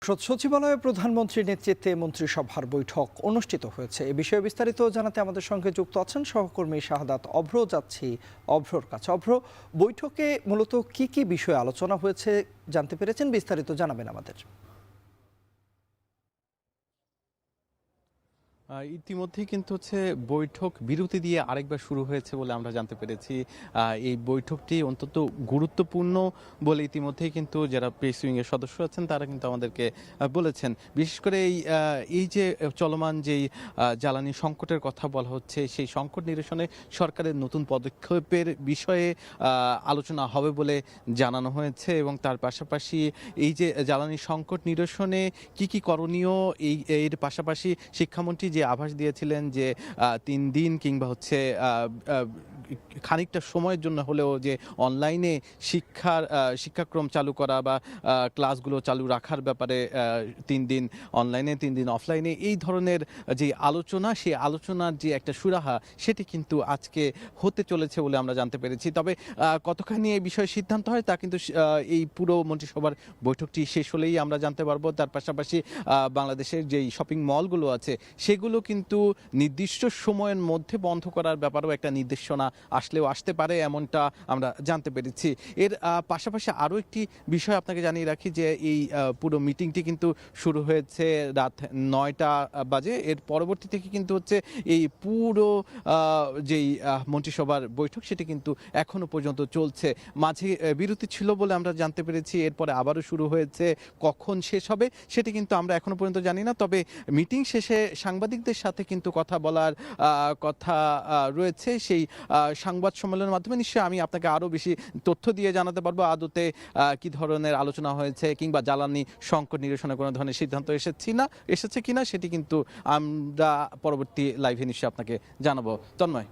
সংসদ সচিবালয়ে প্রধানমন্ত্রীর নেতৃত্বে মন্ত্রিসভার বৈঠক অনুষ্ঠিত হয়েছে। এ বিষয়ে বিস্তারিত জানাতে আমাদের সঙ্গে যুক্ত আছেন সহকর্মী শাহাদাত অভ্র। যাচ্ছি অভ্রর কাছে। অভ্র, বৈঠকে মূলত কি কি বিষয়ে আলোচনা হয়েছে জানতে পেরেছেন? বিস্তারিত জানাবেন আমাদের। ইতিমধ্যেই কিন্তু বৈঠক বিরতি দিয়ে আরেকবার শুরু হয়েছে বলে আমরা জানতে পেরেছি। এই বৈঠকটি অত্যন্ত গুরুত্বপূর্ণ বলে ইতিমধ্যেই কিন্তু যারা প্রেস উইংয়ের সদস্য আছেন তারা কিন্তু আমাদেরকে বলেছেন। বিশেষ করে এই যে চলমান যেই জ্বালানি সংকটের কথা বলা হচ্ছে, সেই সংকট নিরসনে সরকারের নতুন পদক্ষেপের বিষয়ে আলোচনা হবে বলে জানানো হয়েছে এবং তার পাশাপাশি এই যে জ্বালানি সংকট নিরসনে কি কি করণীয়, এর পাশাপাশি শিক্ষামন্ত্রী যে আভাস দিয়েছিলেন যে ৩ দিন কিংবা খানিকটা সময়ের জন্য হলেও যে অনলাইনে শিক্ষাক্রম চালু করা বা ক্লাসগুলো চালু রাখার ব্যাপারে ৩ দিন অনলাইনে ৩ দিন অফলাইনে, এই ধরনের যে আলোচনা, সেই আলোচনার যে একটা সুরাহা সেটি কিন্তু আজকে হতে চলেছে বলে আমরা জানতে পেরেছি। তবে কতখানি এই বিষয়ে সিদ্ধান্ত হয় তা কিন্তু এই পুরো মন্ত্রিসভার বৈঠকটি শেষ হলেই আমরা জানতে পারবো। তার পাশাপাশি বাংলাদেশের যেই শপিং মলগুলো আছে সেগুলো কিন্তু নির্দিষ্ট সময়ের মধ্যে বন্ধ করার ব্যাপারেও একটা নির্দেশনা আসলেও আসতে পারে, এমনটা আমরা জানতে পেরেছি। এর পাশাপাশি আরও একটি বিষয় আপনাকে জানিয়ে রাখি যে এই পুরো মিটিংটি কিন্তু শুরু হয়েছে রাত ৯টা বাজে। এর পরবর্তী থেকে কিন্তু এই পুরো যেই মন্ত্রিসভার বৈঠক সেটি কিন্তু এখনো পর্যন্ত চলছে। মাঝে বিরতি ছিল বলে আমরা জানতে পেরেছি, এরপরে আবারও শুরু হয়েছে। কখন শেষ হবে সেটি কিন্তু আমরা এখনো পর্যন্ত জানি না। তবে মিটিং শেষে সাংবাদিকদের সাথে কিন্তু কথা বলার কথা রয়েছে। সেই সংবাদ সম্মেলনের মাধ্যমে নিশ্চয়ই আমি আপনাকে আরও বেশি তথ্য দিয়ে জানাতে পারবো আদতে কি ধরনের আলোচনা হয়েছে কিংবা জ্বালানি সংকট নিরসনে কোনো ধরনের সিদ্ধান্ত এসেছে কিনা সেটি কিন্তু আমরা পরবর্তী লাইভে নিশ্চয়ই আপনাকে জানাবো। তন্ময়।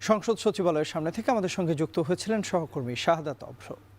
সংসদ সচিবালয়ের সামনে থেকে আমাদের সঙ্গে যুক্ত হয়েছিলেন সহকর্মী শাহাদাত অভ্র।